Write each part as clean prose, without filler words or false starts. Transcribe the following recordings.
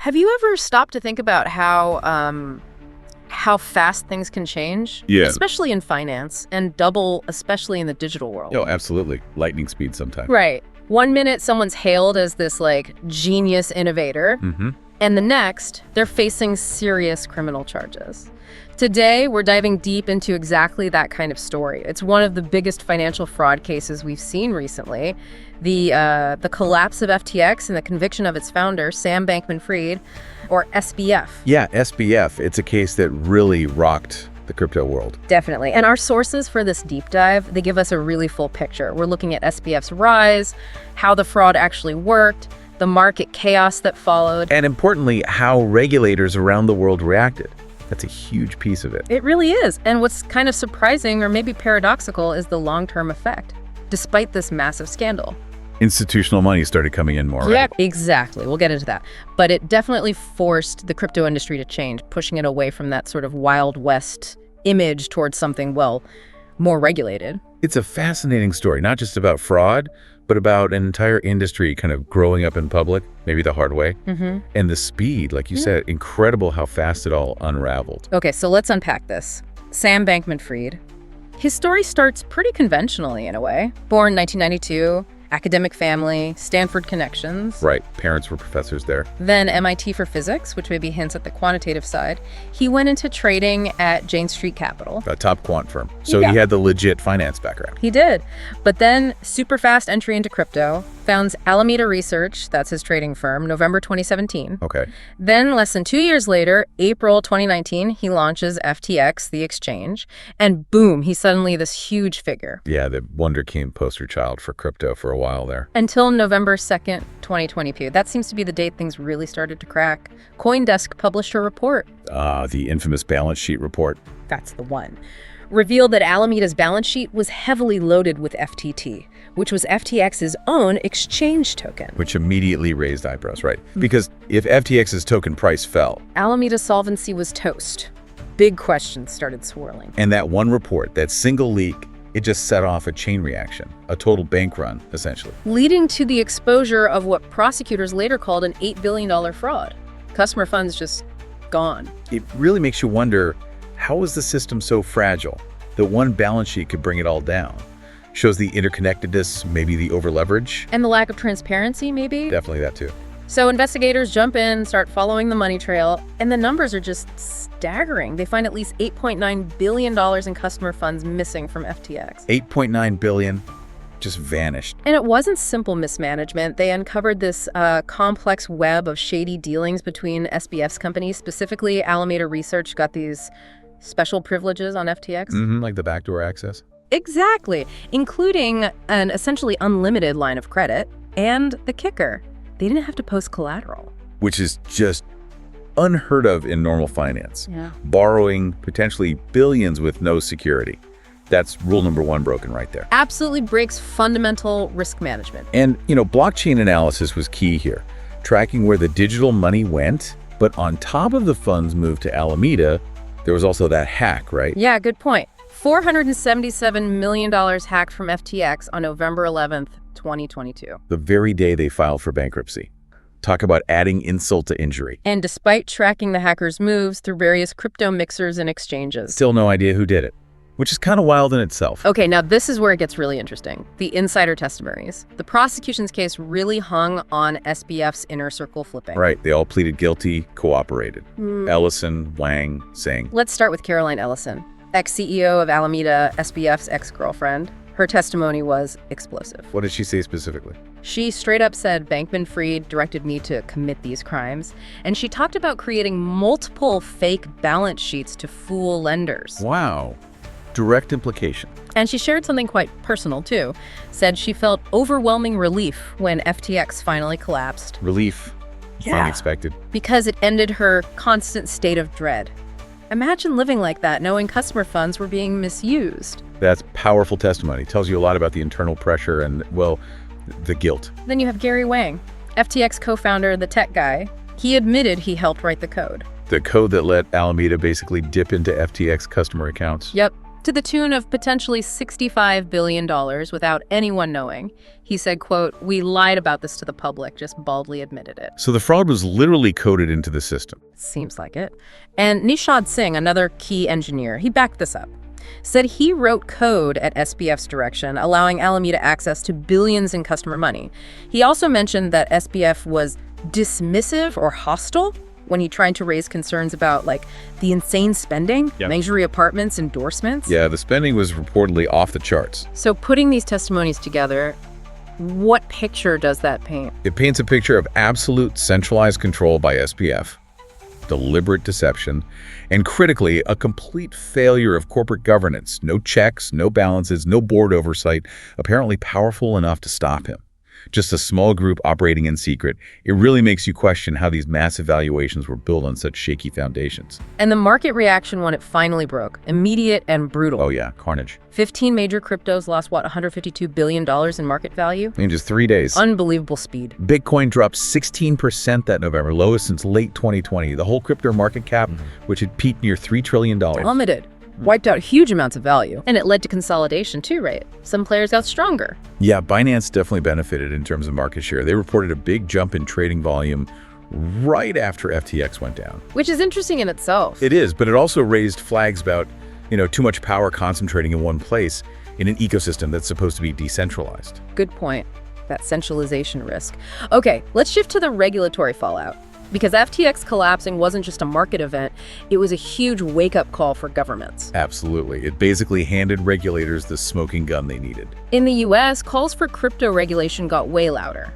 Have you ever stopped to think about how fast things can change? Yeah. Especially in finance, and double, especially in the digital world. Oh, absolutely. Lightning speed sometimes. Right. 1 minute, someone's hailed as this, like, genius innovator, and the next, they're facing serious criminal charges. Today, we're diving deep into exactly that kind of story. It's one of the biggest financial fraud cases we've seen recently. The collapse of FTX and the conviction of its founder, Sam Bankman-Fried, or SBF. Yeah, SBF. It's a case that really rocked the crypto world. Definitely. And our sources for this deep dive, they give us a really full picture. We're looking at SBF's rise, how the fraud actually worked, the market chaos that followed. And importantly, how regulators around the world reacted. That's a huge piece of it. It really is. And what's kind of surprising, or maybe paradoxical, is the long-term effect, despite this massive scandal. Institutional money started coming in more, Yeah, right? exactly. We'll get into that. But it definitely forced the crypto industry to change, pushing it away from that sort of Wild West image towards something, well, more regulated. It's a fascinating story, not just about fraud, but about an entire industry kind of growing up in public, maybe the hard way. And the speed, like you said, incredible how fast it all unraveled. Okay, so let's unpack this. Sam Bankman-Fried. His story starts pretty conventionally in a way. Born 1992, academic family, Stanford connections. Right, parents were professors there. Then MIT for physics, which maybe hints at the quantitative side. He went into trading at Jane Street Capital. A top quant firm. So Yeah. he had the legit finance background. He did. But then super fast entry into crypto, founds Alameda Research, that's his trading firm, November 2017. Okay. Then less than 2 years later, April 2019, he launches FTX, the exchange, and boom, he's suddenly this huge figure. Yeah, the wunderkind poster child for crypto for a while there. Until November 2nd, 2022. That seems to be the date things really started to crack. CoinDesk published a report. The infamous balance sheet report. That's the one. Revealed that Alameda's balance sheet was heavily loaded with FTT, which was FTX's own exchange token. Which immediately raised eyebrows, right? Because if FTX's token price fell, Alameda's solvency was toast. Big questions started swirling. and that one report, that single leak, it just set off a chain reaction, a total bank run, essentially. Leading to the exposure of what prosecutors later called an $8 billion fraud. Customer funds just gone. It really makes you wonder, how is the system so fragile that one balance sheet could bring it all down? Shows the interconnectedness, maybe the over-leverage. And the lack of transparency, maybe? Definitely that too. So investigators jump in, start following the money trail, and the numbers are just staggering. They find at least $8.9 billion in customer funds missing from FTX. 8.9 billion just vanished. And it wasn't simple mismanagement. They uncovered this complex web of shady dealings between SBF's companies. Specifically, Alameda Research got these special privileges on FTX. Like the backdoor access. Exactly, including an essentially unlimited line of credit. And the kicker, they didn't have to post collateral. Which is just unheard of in normal finance. Yeah. Borrowing potentially billions with no security. That's rule number one broken right there. Absolutely breaks fundamental risk management. And, blockchain analysis was key here, tracking where the digital money went. But on top of the funds moved to Alameda, there was also that hack, right? Yeah, good point. $477 million hacked from FTX on November 11th, 2022. The very day they filed for bankruptcy. Talk about adding insult to injury. And despite tracking the hackers' moves through various crypto mixers and exchanges. Still no idea who did it, which is kind of wild in itself. Okay, now this is where it gets really interesting. The insider testimonies. The prosecution's case really hung on SBF's inner circle flipping. Right, they all pleaded guilty, cooperated. Ellison, Wang, Singh. Let's start with Caroline Ellison, ex-CEO of Alameda, SBF's ex-girlfriend. Her testimony was explosive. What did she say specifically? She straight up said Bankman-Fried directed me to commit these crimes. And she talked about creating multiple fake balance sheets to fool lenders. Wow. Direct implication. And she shared something quite personal, too. Said she felt overwhelming relief when FTX finally collapsed. Relief. Yeah. Unexpected. Because it ended her constant state of dread. Imagine living like that, knowing customer funds were being misused. That's powerful testimony. Tells you a lot about the internal pressure and, well, the guilt. Then you have Gary Wang, FTX co-founder, the tech guy. He admitted he helped write the code. The code that let Alameda basically dip into FTX customer accounts. Yep. to the tune of potentially $65 billion without anyone knowing. He said, quote, "We lied about this to the public," just baldly admitted it. So the fraud was literally coded into the system. Seems like it. And Nishad Singh, another key engineer, he backed this up. Said he wrote code at SBF's direction, allowing Alameda access to billions in customer money. He also mentioned that SBF was dismissive or hostile when he tried to raise concerns about, like, the insane spending, luxury apartments, endorsements. Yeah, the spending was reportedly off the charts. So putting these testimonies together, what picture does that paint? It paints a picture of absolute centralized control by SBF, deliberate deception, and critically, a complete failure of corporate governance. No checks, no balances, no board oversight, apparently powerful enough to stop him. Just a small group operating in secret. It really makes you question how these massive valuations were built on such shaky foundations. And the market reaction when it finally broke, immediate and brutal. Oh yeah, carnage. 15 major cryptos lost, what, $152 billion in market value? In just 3 days. Unbelievable speed. Bitcoin dropped 16% that November, lowest since late 2020. The whole crypto market cap, which had peaked near $3 trillion. Plummeted. Wiped out huge amounts of value. And it led to consolidation too, right? Some players got stronger. Yeah, Binance definitely benefited in terms of market share. They reported a big jump in trading volume right after FTX went down. Which is interesting in itself. It is, but it also raised flags about, too much power concentrating in one place in an ecosystem that's supposed to be decentralized. Good point. That centralization risk. Okay, let's shift to the regulatory fallout. Because FTX collapsing wasn't just a market event, it was a huge wake-up call for governments. Absolutely. It basically handed regulators the smoking gun they needed. In the US, calls for crypto regulation got way louder.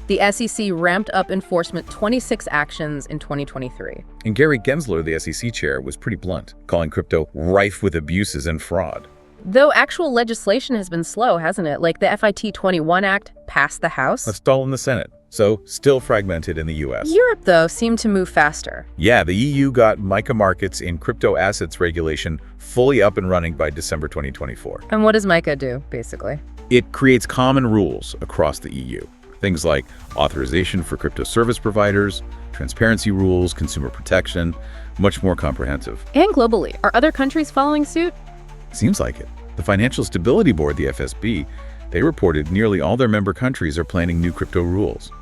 The SEC ramped up enforcement 26 actions in 2023. And Gary Gensler, the SEC chair, was pretty blunt, calling crypto rife with abuses and fraud. Though actual legislation has been slow, hasn't it? Like the FIT 21 Act passed the House. Let's stall in the Senate. So, still fragmented in the US. Europe, though, seemed to move faster. Yeah, the EU got MiCA markets in crypto assets regulation fully up and running by December 2024. And what does MiCA do, basically? It creates common rules across the EU. Things like authorization for crypto service providers, transparency rules, consumer protection, much more comprehensive. And globally, are other countries following suit? Seems like it. The Financial Stability Board, the FSB, they reported nearly all their member countries are planning new crypto rules.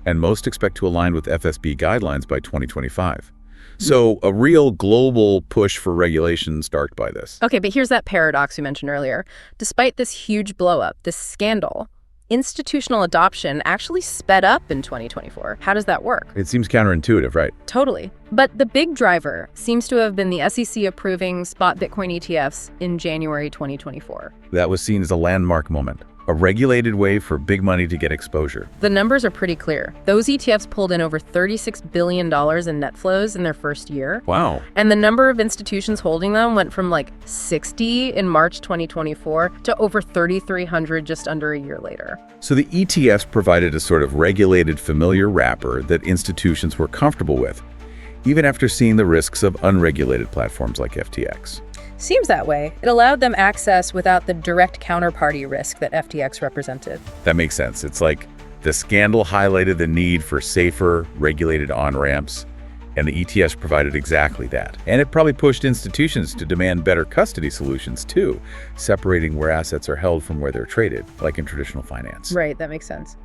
And most expect to align with FSB guidelines by 2025. So a real global push for regulation sparked by this. Okay, but here's that paradox we mentioned earlier. Despite this huge blow-up, this scandal, institutional adoption actually sped up in 2024. How does that work? It seems counterintuitive, right? Totally. But the big driver seems to have been the SEC approving spot Bitcoin ETFs in January 2024. That was seen as a landmark moment. A regulated way for big money to get exposure. The numbers are pretty clear. Those ETFs pulled in over $36 billion in net flows in their first year. Wow. And the number of institutions holding them went from like 60 in March 2024 to over 3,300 just under a year later. So the ETFs provided a sort of regulated, familiar wrapper that institutions were comfortable with, even after seeing the risks of unregulated platforms like FTX. Seems that way. It allowed them access without the direct counterparty risk that FTX represented. That makes sense. It's like the scandal highlighted the need for safer, regulated on-ramps, and the ETFs provided exactly that. And it probably pushed institutions to demand better custody solutions too, separating where assets are held from where they're traded, like in traditional finance. Right, that makes sense.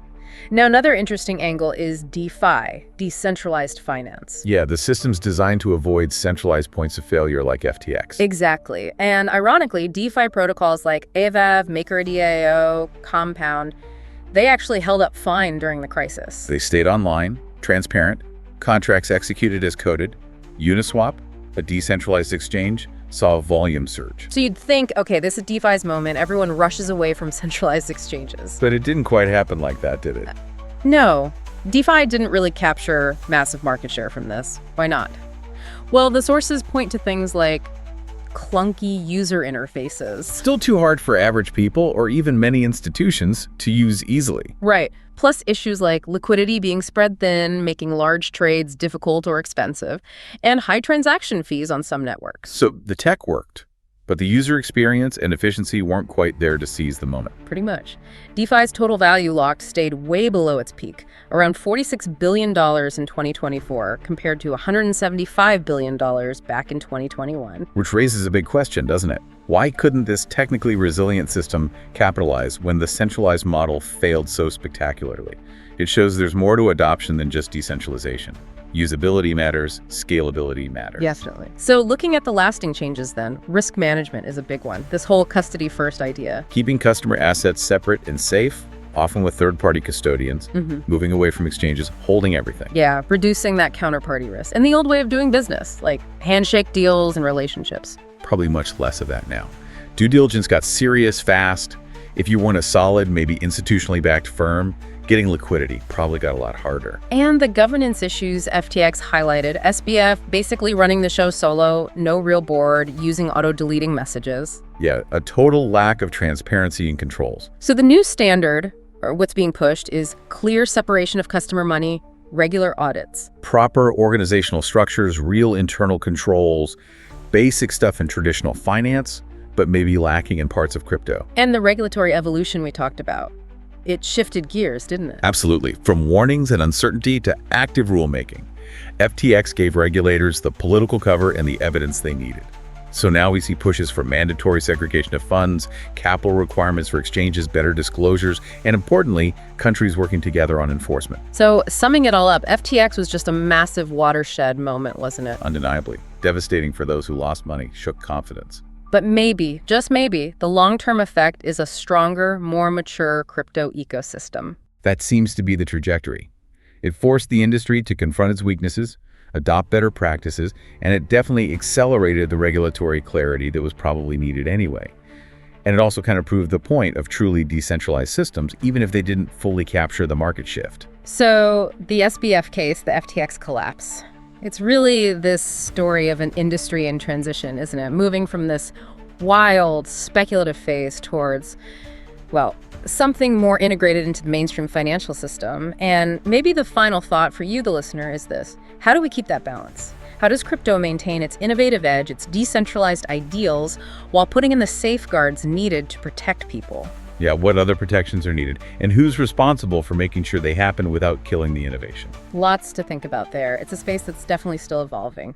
Now, another interesting angle is DeFi, decentralized finance. Yeah, the system's designed to avoid centralized points of failure like FTX. Exactly. And ironically, DeFi protocols like AVAV, MakerDAO, Compound, they actually held up fine during the crisis. They stayed online, transparent, contracts executed as coded. Uniswap, a decentralized exchange, saw a volume surge. So you'd think, okay, this is DeFi's moment, everyone rushes away from centralized exchanges. But it didn't quite happen like that, did it? No. DeFi didn't really capture massive market share from this. Why not? Well, the sources point to things like clunky user interfaces. Still too hard for average people or even many institutions to use easily. Right. Plus issues like liquidity being spread thin, making large trades difficult or expensive, and high transaction fees on some networks. So the tech worked, but the user experience and efficiency weren't quite there to seize the moment. Pretty much. DeFi's total value locked stayed way below its peak, around $46 billion in 2024, compared to $175 billion back in 2021. Which raises a big question, doesn't it? Why couldn't this technically resilient system capitalize when the centralized model failed so spectacularly? It shows there's more to adoption than just decentralization. Usability matters, scalability matters. Definitely. So looking at the lasting changes then, risk management is a big one. This whole custody first idea. Keeping customer assets separate and safe, often with third-party custodians, moving away from exchanges, holding everything. Yeah, reducing that counterparty risk. And the old way of doing business, like handshake deals and relationships. Probably much less of that now. Due diligence got serious fast. If you weren't a solid, maybe institutionally backed firm, getting liquidity probably got a lot harder. And the governance issues FTX highlighted, SBF basically running the show solo, no real board, using auto-deleting messages. Yeah, a total lack of transparency and controls. So the new standard, or what's being pushed, is clear separation of customer money, regular audits. Proper organizational structures, real internal controls, basic stuff in traditional finance, but maybe lacking in parts of crypto. And the regulatory evolution we talked about. It shifted gears, didn't it? Absolutely. From warnings and uncertainty to active rulemaking, FTX gave regulators the political cover and the evidence they needed. So now we see pushes for mandatory segregation of funds, capital requirements for exchanges, better disclosures, and importantly, countries working together on enforcement. So summing it all up, FTX was just a massive watershed moment, wasn't it? Undeniably. Devastating for those who lost money, shook confidence. But maybe, just maybe, the long-term effect is a stronger, more mature crypto ecosystem. That seems to be the trajectory. It forced the industry to confront its weaknesses, adopt better practices, and it definitely accelerated the regulatory clarity that was probably needed anyway. And it also kind of proved the point of truly decentralized systems, even if they didn't fully capture the market shift. So the SBF case, the FTX collapse, it's really this story of an industry in transition, isn't it? Moving from this wild, speculative phase towards, well, something more integrated into the mainstream financial system. And maybe the final thought for you, the listener, is this. How do we keep that balance? How does crypto maintain its innovative edge, its decentralized ideals, while putting in the safeguards needed to protect people? Yeah, what other protections are needed? And who's responsible for making sure they happen without killing the innovation? Lots to think about there. It's a space that's definitely still evolving.